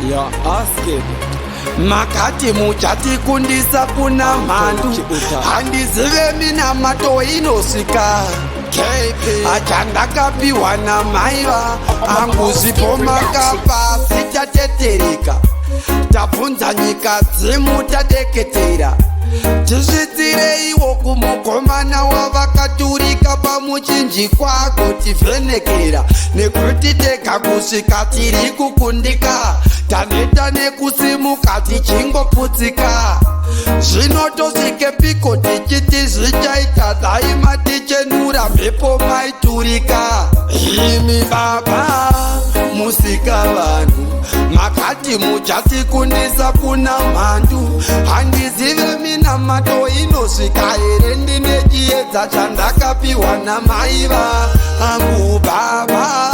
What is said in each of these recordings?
ya aske makati muchatikundisa kuna mhandu handizive mina mato inosvika achandakapiwa namaiva angu zipo makapa sitatetereka tabvunza nyika dzimu tadeketera tizvidzireiwo kumukomana wavakaturika pamuchinjikwa kutivhenekera nekuti tega kusvika tiri kukundika taneta nekusimuka tichingoputsika zvinotosvike piko tichiti zvichaita daima tichenura mhepo maiturika imi baba musika vanhu makati muchatikundisa kuna mhandu handizive mina mato inosvika here ndine chiedza chandakapiwa namaiva angu baba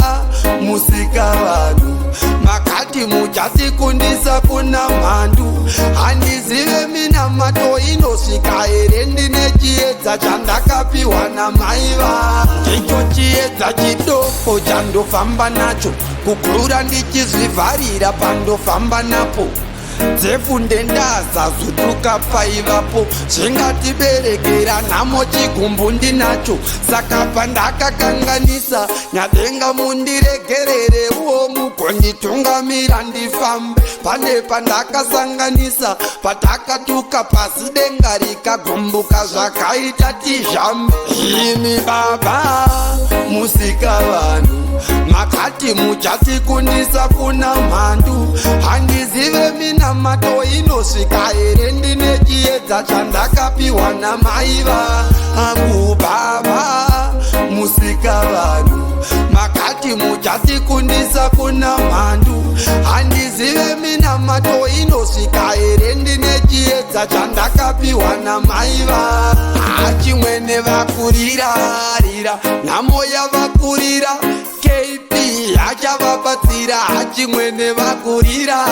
musika vanhu makati muchatikundisa kuna mhandu handizive mina mato inosvika here ndine chiedza chandakapiwa namaiva ndicho chiedza chidoko chandofamba nacho kukurura ndichizvivharira pandofamba napo dzefu ndendaza zutuka paivapo zvingatiberekera nhamo chigumbu ndinacho saka pandakakanganisa nyadenga mundiregerere uwo mugonditungamira ndifambe pane pandakasanganisa patakatuka pasi denga rikagumbuka zvakaita tizhambe imi baba musika vanhu makati muchatikundisa kuna mhandu handizive mina mato inosvika here ndine chiedza chandakapiwa namaiva angu baba musika vanhu makati muchatikundisa kuna mhandu handizive mina mato inosvika here ndine chiedza chandakapiwa namaiva hachimwene vakurirarira nhamo yavakurira KP hachavabatsira hachimwene vakurira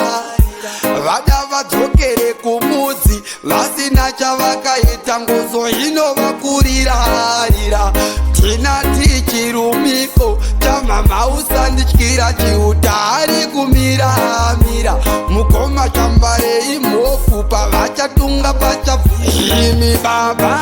vada vadzokere kumudzi vasina chavakaita ngozo inovakurirarira tina tichirumiko chamama usandityira chiuta ari kumiramira mukoma chambarei mhofu pavachatunga pachabvu imi baba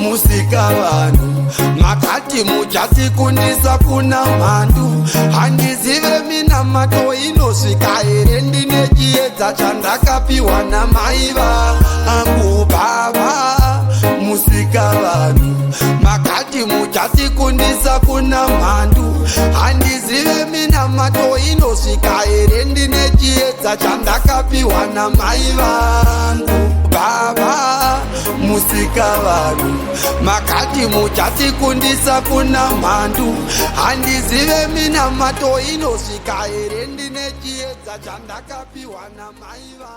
musika vanhu makati muchatikundisa kuna mhandu handizive mina mato inosvika here ndine chiedza chandakapiwa namaiva angu baba musika vanhu makati muchatikundisa kuna mhandu handizive mina mato inosvika here ndine chiedza chandakapiwa namaiva angu baba musika vanhu makati muchatikundisa kuna mhandu handizive mina mato inosvika here ndine chiedza chandakapiwa namaiva